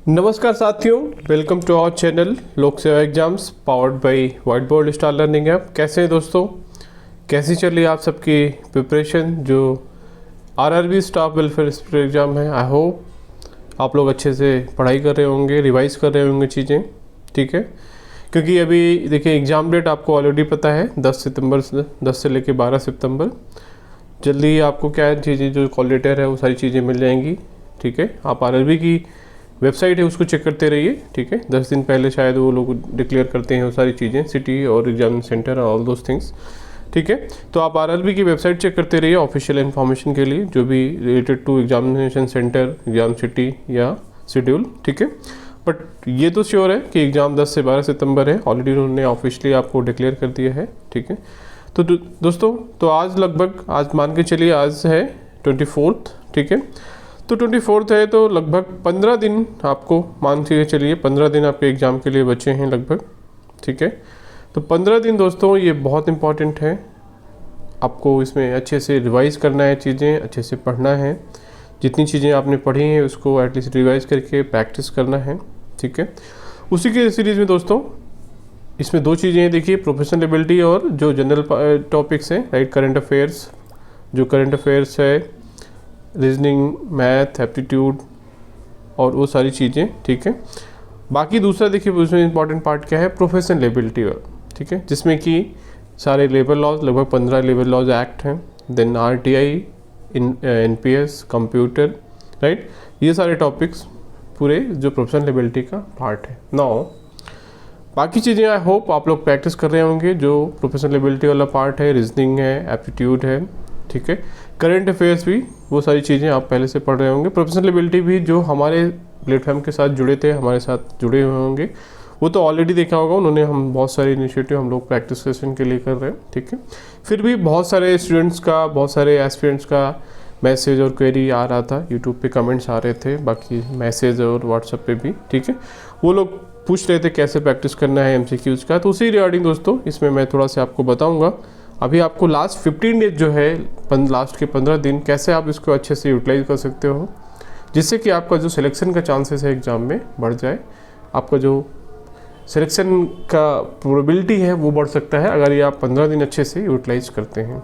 नमस्कार साथियों, welcome to our channel लोक सेवा exams powered by white board star learning app. कैसे हैं दोस्तों, कैसी चल रही है आप सबकी प्रिपरेशन जो आरआरबी स्टाफ वेलफेयर एग्ज़ाम है। आई होप आप लोग अच्छे से पढ़ाई कर रहे होंगे, रिवाइज कर रहे होंगे चीज़ें, ठीक है। क्योंकि अभी देखिए एग्ज़ाम डेट आपको ऑलरेडी पता है 10 से लेकर 12 सितंबर। जल्दी आपको क्या चीज़ें जो कॉल लेटर है वो सारी चीज़ें मिल जाएंगी, ठीक है। आप आरआरबी की वेबसाइट है उसको चेक करते रहिए, ठीक है। 10 दिन पहले शायद वो लोग डिक्लेयर करते हैं वो सारी चीज़ें, सिटी और एग्जाम सेंटर और ऑल दोज थिंग्स, ठीक है। तो आप आरआरबी की वेबसाइट चेक करते रहिए ऑफिशियल इन्फॉर्मेशन के लिए, जो भी related to examination centre, exam city या शेड्यूल, ठीक है। बट ये तो श्योर है कि एग्ज़ाम 10 से 12 सितंबर है, ऑलरेडी उन्होंने ऑफिशियली आपको डिक्लेयर कर दिया है, ठीक है। तो दोस्तों, तो आज लगभग, आज मान के चलिए आज है 24, ठीक है। तो 24 है तो लगभग 15 दिन आपको मान के चलिए, 15 दिन आपके एग्ज़ाम के लिए बचे हैं लगभग, ठीक है। तो 15 दिन दोस्तों ये बहुत इम्पॉर्टेंट है, आपको इसमें अच्छे से रिवाइज़ करना है, चीज़ें अच्छे से पढ़ना है। जितनी चीज़ें आपने पढ़ी हैं उसको एटलीस्ट रिवाइज़ करके प्रैक्टिस करना है, ठीक है। उसी के सीरीज़ में दोस्तों इसमें दो चीज़ें हैं, देखिए प्रोफेशनल एबिलिटी और जो जनरल टॉपिक्स हैं, राइट। करंट अफेयर्स, जो करंट अफेयर्स है, रीजनिंग, मैथ, एप्टीट्यूड और वो सारी चीज़ें, ठीक है। बाकी दूसरा देखिए उसमें इंपॉर्टेंट पार्ट क्या है, प्रोफेशनल एबिलिटी, ठीक है, जिसमें कि सारे लेबर लॉज, लगभग 15 लेबर लॉज एक्ट हैं, then RTI, NPS, computer, right. ये सारे टॉपिक्स पूरे जो प्रोफेशनल एबिलिटी का पार्ट है। नाउ बाकी चीज़ें आई होप आप लोग प्रैक्टिस कर रहे होंगे। जो प्रोफेशनल एबिलिटी वाला पार्ट है, रीजनिंग है, एप्टीट्यूड है, ठीक है। करंट अफेयर्स भी, वो सारी चीज़ें आप पहले से पढ़ रहे होंगे। प्रोफेशनल एबिलिटी भी जो हमारे प्लेटफॉर्म के साथ जुड़े थे, हमारे साथ जुड़े हुए होंगे, वो तो ऑलरेडी देखा होगा उन्होंने। हम बहुत सारे इनिशिएटिव हम लोग प्रैक्टिस सेशन के लिए कर रहे हैं, ठीक है। फिर भी बहुत सारे स्टूडेंट्स का, बहुत सारे एस्पिरेंट्स का मैसेज और क्वेरी आ रहा था, यूट्यूब पे कमेंट्स आ रहे थे, बाकी मैसेज और व्हाट्सएप पे भी, ठीक है। वो लोग पूछ रहे थे कैसे प्रैक्टिस करना है एमसीक्यूज़ का। तो उसी रिगार्डिंग दोस्तों इसमें मैं थोड़ा सा आपको बताऊँगा। अभी आपको लास्ट 15 डेज जो है, लास्ट के 15 दिन कैसे आप इसको अच्छे से यूटिलाइज कर सकते हो, जिससे कि आपका जो सिलेक्शन का चांसेस है एग्ज़ाम में बढ़ जाए। आपका जो सिलेक्शन का प्रोबेबिलिटी है वो बढ़ सकता है अगर ये आप 15 दिन अच्छे से यूटिलाइज करते हैं।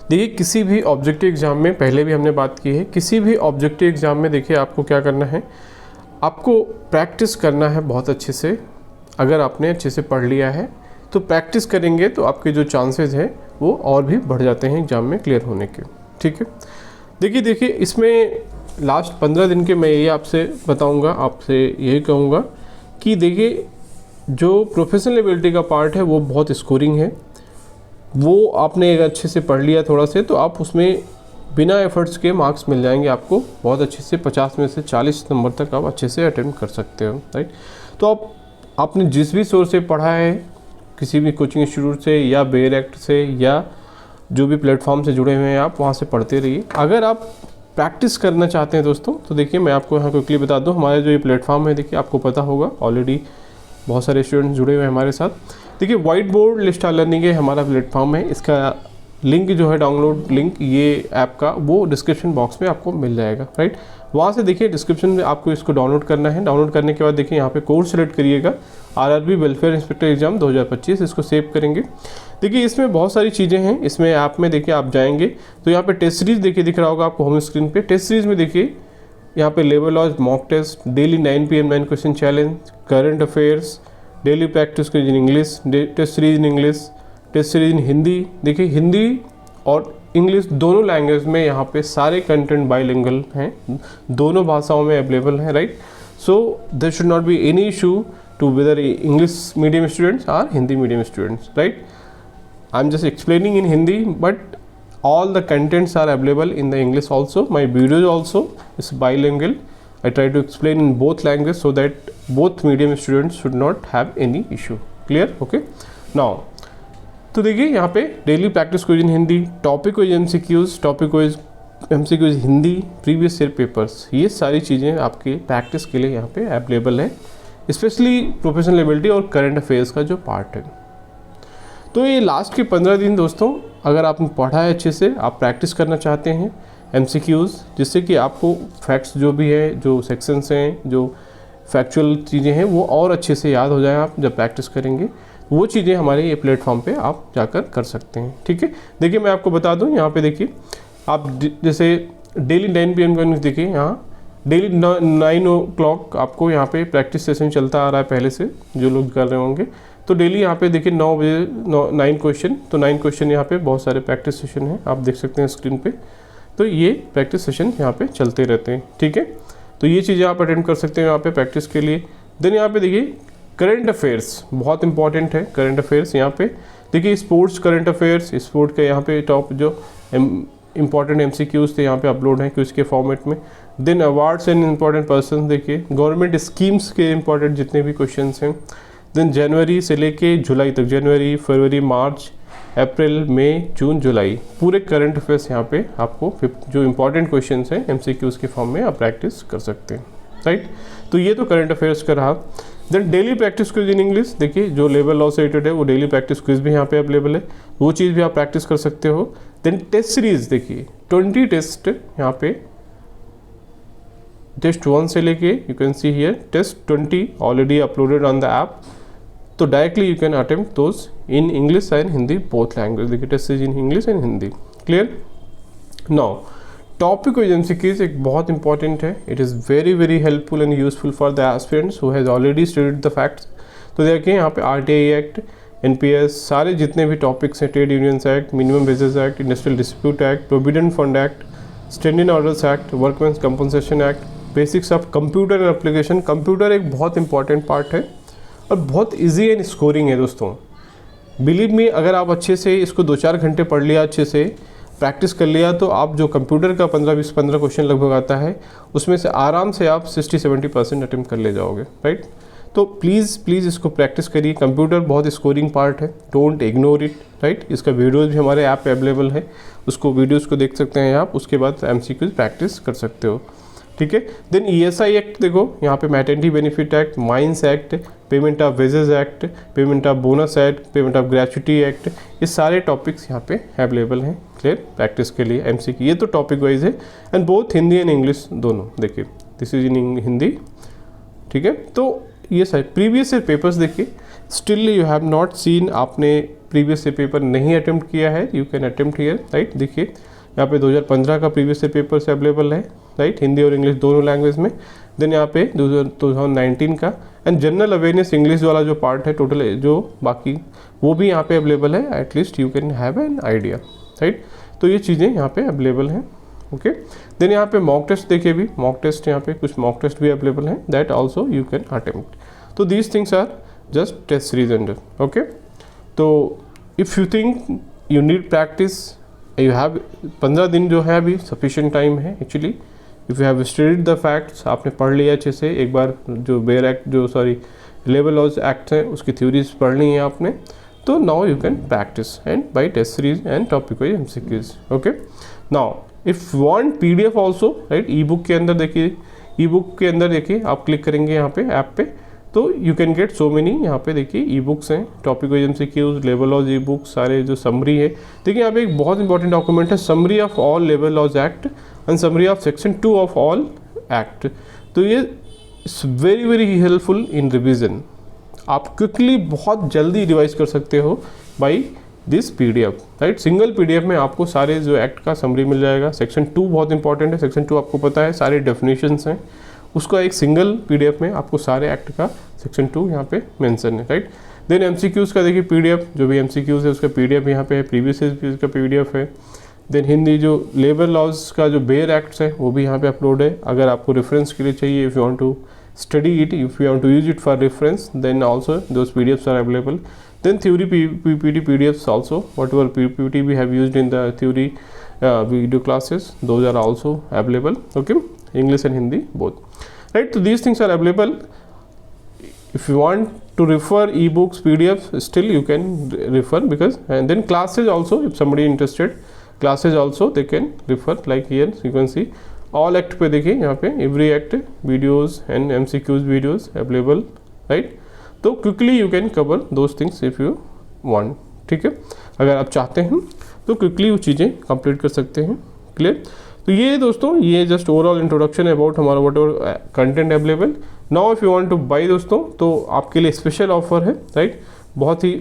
देखिए किसी भी ऑब्जेक्टिव एग्ज़ाम में, पहले भी हमने बात की है, किसी भी ऑब्जेक्टिव एग्ज़ाम में देखिए आपको क्या करना है, आपको प्रैक्टिस करना है बहुत अच्छे से। अगर आपने अच्छे से पढ़ लिया है तो प्रैक्टिस करेंगे तो आपके जो चांसेस हैं वो और भी बढ़ जाते हैं एग्ज़ाम में क्लियर होने के, ठीक है। देखिए इसमें लास्ट 15 दिन के मैं ये आपसे बताऊंगा, आपसे यही कहूँगा कि देखिए जो प्रोफेशनल एबिलिटी का पार्ट है वो बहुत स्कोरिंग है। वो आपने अगर अच्छे से पढ़ लिया थोड़ा से तो आप उसमें बिना एफर्ट्स के मार्क्स मिल जाएंगे आपको बहुत अच्छे से। 50 में से 40 नंबर तक आप अच्छे से अटेम्प्ट कर सकते हो, राइट। तो आपने जिस भी सोर्स से पढ़ा है, किसी भी कोचिंग इंस्टीट्यूट से या बेयर एक्ट से या जो भी प्लेटफॉर्म से जुड़े हुए हैं, आप वहाँ से पढ़ते रहिए। अगर आप प्रैक्टिस करना चाहते हैं दोस्तों तो देखिए मैं आपको यहाँ क्विकली बता दूँ, हमारा जो ये प्लेटफॉर्म है देखिए आपको पता होगा, ऑलरेडी बहुत सारे स्टूडेंट्स जुड़े हुए हैं हमारे साथ। देखिए व्हाइट बोर्ड स्टार लर्निंग है हमारा प्लेटफॉर्म है, इसका लिंक जो है, डाउनलोड लिंक ये ऐप का, वो डिस्क्रिप्शन बॉक्स में आपको मिल जाएगा, राइट। वहाँ से देखिए डिस्क्रिप्शन में आपको इसको डाउनलोड करना है। डाउनलोड करने के बाद देखिए यहाँ पे कोर्स सेलेक्ट करिएगा, आरआरबी वेलफेयर इंस्पेक्टर एग्जाम 2025, इसको सेव करेंगे। देखिए इसमें बहुत सारी चीज़ें हैं, इसमें ऐप में देखिए आप जाएंगे तो यहाँ पे टेस्ट सीरीज़ देखिए दिख रहा होगा आपको होम स्क्रीन पे। टेस्ट सीरीज़ में देखिए यहाँ पे labour laws mock test, daily 9 PM 9 question challenge, current affairs, daily practice in English, test series in English, test series in Hindi. देखिए हिंदी और इंग्लिश दोनों लैंग्वेज में यहाँ पे सारे कंटेंट बाइलिंगुअल हैं, दोनों भाषाओं में अवेलेबल हैं, right. So there should not be any issue to whether English medium students or Hindi medium students, right. I'm just explaining in Hindi, but all the contents are available in the English also. My videos also is bilingual. I try to explain in both languages so that both medium students should not have any issue. Clear? Okay. Now, तो देखिए यहाँ पे daily practice quiz इन Hindi, topic wise MCQs, topic wise MCQs Hindi, previous year papers, ये सारी चीज़ें आपके practice के लिए यहाँ पे अवेलेबल है, स्पेशली प्रोफेशनल एबिलिटी और करंट अफेयर्स का जो पार्ट है। तो ये लास्ट के 15 दिन दोस्तों अगर आपने पढ़ा है अच्छे से, आप प्रैक्टिस करना चाहते हैं, MCQs, जिससे कि आपको फैक्ट्स जो भी है, जो सेक्शंस हैं, जो फैक्चुअल चीज़ें हैं वो और अच्छे से याद हो जाए। आप जब प्रैक्टिस करेंगे वो चीज़ें हमारे ये प्लेटफॉर्म पे आप जाकर कर सकते हैं। ठीक है, देखिए मैं आपको बता दूं, यहाँ पे देखिए आप जैसे डेली 9 PM का देखिए, यहाँ डेली 9 o'clock आपको यहाँ पे प्रैक्टिस सेशन चलता आ रहा है पहले से, जो लोग कर रहे होंगे। तो डेली यहाँ पे देखिए 9 बजे 9 क्वेश्चन, तो 9 क्वेश्चन यहाँ पे बहुत सारे प्रैक्टिस सेशन हैं, आप देख सकते हैं स्क्रीन पे। तो ये प्रैक्टिस सेशन यहाँ पे चलते रहते हैं। ठीक है, तो ये चीज़ें आप अटेंड कर सकते हैं यहाँ पे प्रैक्टिस के लिए। देन यहाँ पे देखिए करंट अफेयर्स बहुत इंपॉर्टेंट है। करंट अफेयर्स यहाँ पे देखिए, स्पोर्ट्स करंट अफेयर्स, स्पोर्ट के यहाँ पे टॉप जो इंपॉर्टेंट MCQs थे यहाँ पे अपलोड हैं क्विज के फॉर्मेट में। Then awards and important person, देखिए गवर्नमेंट स्कीम्स के इंपॉर्टेंट जितने भी क्वेश्चन हैं। देन जनवरी से लेके जुलाई तक, जनवरी, फरवरी, मार्च, अप्रैल, मई, जून, जुलाई, पूरे करंट अफेयर्स यहाँ पे आपको जो इंपॉर्टेंट क्वेश्चंस हैं MCQs के फॉर्म में आप प्रैक्टिस कर सकते हैं। राइट, तो ये तो करंट अफेयर्स का रहा। Then daily practice quiz in English, देखिए जो लेवल लॉ से रिलेटेड है वो डेली प्रैक्टिस क्विज भी यहाँ पे अवेलेबल है, वो चीज़ भी आप प्रैक्टिस कर सकते हो। देन टेस्ट सीरीज, देखिए 20 टेस्ट यहाँ पे, टेस्ट 1 से लेके you can see here test 20 already uploaded on the app. तो directly you can attempt those in English and Hindi both language. देखिए test series in English and Hindi. Clear? Now topic wise MCQs एक बहुत important है। It is very helpful and useful for the aspirants who has already studied the facts. तो देखिए यहाँ पे RTI act, NPS, सारे जितने भी टॉपिक्स हैं, trade unions act, minimum wages act, industrial dispute act, provident fund act, standing orders act, workmen's compensation act, basics of computer and application. Computer एक बहुत इंपॉर्टेंट पार्ट है और बहुत ईजी एंड स्कोरिंग है दोस्तों। बिलीव मी, अगर आप अच्छे से इसको 2-4 घंटे पढ़ लिया, अच्छे से प्रैक्टिस कर लिया, तो आप जो कंप्यूटर का 15 क्वेश्चन लगभग आता है उसमें से आराम से आप 60-70% अटेम्प्ट कर ले जाओगे। राइट, तो प्लीज़ इसको प्रैक्टिस करिए। कंप्यूटर बहुत स्कोरिंग पार्ट है, डोंट इग्नोर इट। राइट, इसका वीडियोज़ भी हमारे ऐप पे अवेलेबल है, उसको वीडियोज़ को देख सकते हैं आप, उसके बाद MCQs प्रैक्टिस कर सकते हो। ठीक है, देन ESI एक्ट देखो यहाँ पे, maternity benefit act, mines act, payment of wages act, payment of bonus act, payment of gratuity act, ये सारे टॉपिक्स यहाँ पे अवेलेबल हैं क्लियर प्रैक्टिस के लिए MCQ। ये तो टॉपिक वाइज है and both Hindi and English दोनों। देखिए दिस इज इन हिंदी। ठीक है, तो ये सारे प्रीवियस ईयर पेपर्स देखिए, still you have not seen, आपने प्रीवियस ईयर पेपर नहीं अटेम्प्ट किया है, you can attempt here. Right, देखिए यहाँ पे 2015 का प्रीवियस ईयर पेपर से अवेलेबल है। राइट, हिंदी और इंग्लिश दोनों लैंग्वेज में। देन यहाँ पे 2019 का एंड जनरल अवेयरनेस इंग्लिश वाला जो पार्ट है टोटल, जो बाकी वो भी यहाँ पे अवेलेबल है। At least you can have an idea. Right, तो ये चीज़ें यहाँ पे अवेलेबल हैं। ओके, देन यहाँ पे मॉक टेस्ट देखिए, भी मॉक टेस्ट यहाँ पे कुछ मॉक टेस्ट भी अवेलेबल हैं, that also you can attempt. तो these things are just test series under. Okay, तो if you think you need practice, you have 15 दिन जो है अभी सफिशिएंट टाइम है actually. If you have studied the facts, आपने पढ़ लिया अच्छे से, एक बार जो बेयर एक्ट, जो सॉरी लेबर लॉज एक्ट है उसकी थ्योरीज पढ़ ली है आपने, तो now you can practice and by test series and topic wise MCQs। Okay, now if want PDF also, right, e book के अंदर देखिए, ई बुक के अंदर देखिए आप क्लिक करेंगे यहाँ पे ऐप पे, तो you can get so many. यहाँ पे देखिए ई बुक्स हैं, topic wise MCQs, labour laws e book, सारे जो समरी है। देखिए यहाँ पे एक बहुत इंपॉर्टेंट डॉक्यूमेंट है, summary of all labour laws act and summary of section 2 of all act. तो ये वेरी हेल्पफुल इन रिविजन। आप क्विकली बहुत जल्दी रिवाइज कर सकते हो by this PDF। Right, single PDF में आपको सारे जो एक्ट का समरी मिल जाएगा। सेक्शन 2 बहुत इंपॉर्टेंट है, सेक्शन 2 आपको पता है सारे डेफिनेशंस हैं, उसका एक सिंगल PDF में आपको सारे एक्ट का सेक्शन 2 यहाँ पे मेंशन है। राइट, देन MCQs का देखिए PDF, जो भी MCQs है उसका PDF यहाँ पे है, प्रीवियस ईयर का PDF है। देन हिंदी जो लेबर लॉज का जो बेयर एक्ट्स है वो भी यहाँ पे अपलोड है, अगर आपको रेफरेंस के लिए चाहिए, if you want to study it, if you want to use it for reference, then also those PDFs are available. Then theory PPT PDFs also, whatever PPT we have used in the theory video classes, those are also available. Okay, English and Hindi both. Right, so these things are available. If you want to refer ebooks, PDFs, still you can refer, because and then classes also, if somebody interested, classes also they can refer, like here you can see all act पे देखिए, यहाँ पे every act videos and MCQs videos available. Right, तो quickly you can cover those things if you want. ठीक है, अगर आप चाहते हैं तो क्विकली वो चीज़ें कंप्लीट कर सकते हैं। क्लियर, तो ये दोस्तों, ये जस्ट ओवरऑल इंट्रोडक्शन अबाउट हमारा whatever content available. Now if you want to buy दोस्तों, तो आपके लिए स्पेशल ऑफर है, राइट। बहुत ही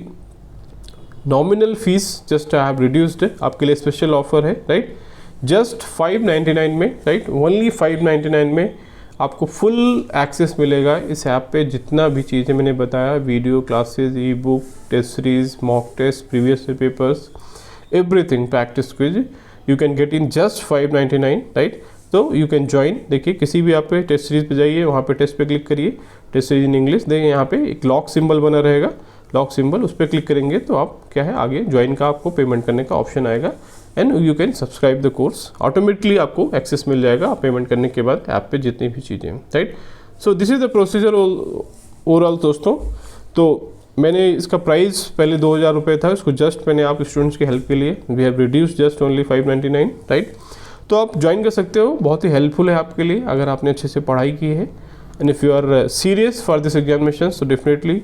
nominal fees just I have reduced, आपके लिए स्पेशल ऑफर है, राइट। जस्ट 599 में, राइट, ओनली 599 में आपको फुल एक्सेस मिलेगा इस ऐप पे। जितना भी चीज़ें मैंने बताया, video classes, e book, test series, mock test, previous papers, everything, practice quiz, you can get in just 599, right. तो यू कैन ज्वाइन। देखिए किसी भी आप पे टेस्ट सीरीज पे जाइए, वहाँ पे टेस्ट पे क्लिक करिए, टेस्ट सीरीज इन इंग्लिश। देखिए यहाँ पे एक लॉक सिंबल बना रहेगा, लॉक सिंबल, उस पर क्लिक करेंगे तो आप क्या है, आगे ज्वाइन का आपको पेमेंट करने का ऑप्शन आएगा and you can subscribe the course. Automatically आपको एक्सेस मिल जाएगा आप पेमेंट करने के बाद ऐप पे जितनी भी चीज़ें हैं, right. So this is the procedure overall दोस्तों। तो मैंने इसका प्राइस पहले 2000 रुपये था, इसको जस्ट मैंने आप स्टूडेंट्स की हेल्प के लिए we have reduce just only 599, right. तो आप ज्वाइन कर सकते हो, बहुत ही हेल्पफुल है आपके लिए अगर आपने अच्छे से पढ़ाई की है and if you are serious for this examination, so definitely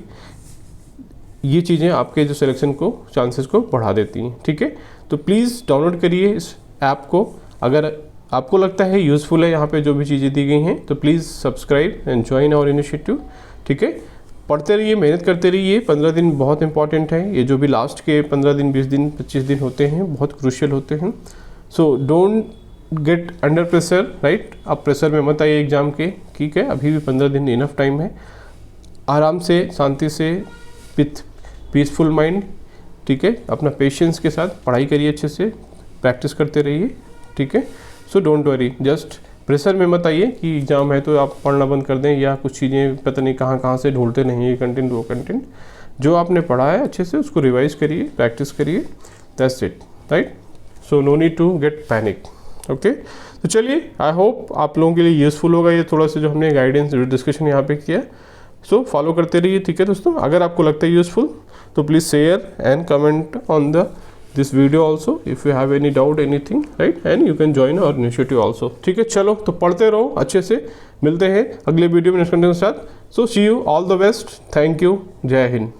ये चीज़ें आपके जो सिलेक्शन को चांसेस को बढ़ा देती हैं, ठीक है। तो प्लीज़ डाउनलोड करिए इस ऐप को। अगर आपको लगता है यूज़फुल है यहाँ पे जो भी चीज़ें दी गई हैं, तो please subscribe and join our initiative, ठीक है। पढ़ते रहिए, मेहनत करते रहिए। 15 दिन बहुत इंपॉर्टेंट है, ये जो भी लास्ट के 15 दिन, 20 दिन, 25 दिन होते हैं बहुत क्रूशियल होते हैं। So don't get under pressure, right. आप प्रेशर में मत आइए एग्ज़ाम के, ठीक है। अभी भी 15 दिन इनफ टाइम है, आराम से, शांति से, विथ पीसफुल माइंड, ठीक है। अपना पेशेंस के साथ पढ़ाई करिए, अच्छे से प्रैक्टिस करते रहिए, ठीक है। So don't worry, just pressure में मत आइए कि एग्ज़ाम है तो आप पढ़ना बंद कर दें या कुछ चीज़ें पता नहीं कहाँ से ढूंढते नहीं, ये कंटेंट वो कंटेंट। जो आपने पढ़ा है अच्छे से उसको रिवाइज करिए, प्रैक्टिस करिए, that's it, right. So no need to get panic, okay. तो चलिए, आई होप आप लोगों के लिए यूज़फुल होगा ये थोड़ा सा जो हमने गाइडेंस डिस्कशन यहाँ पे किया। सो फॉलो करते रहिए, ठीक है दोस्तों। अगर आपको लगता है यूज़फुल तो please share and comment on the this video also if you have any doubt anything, right, and you can join our initiative also, ठीक है। चलो, तो पढ़ते रहो अच्छे से, मिलते हैं अगले वीडियो में नेक्स्ट कंटेंट के साथ। So see you, all the best, thank you, जय हिंद।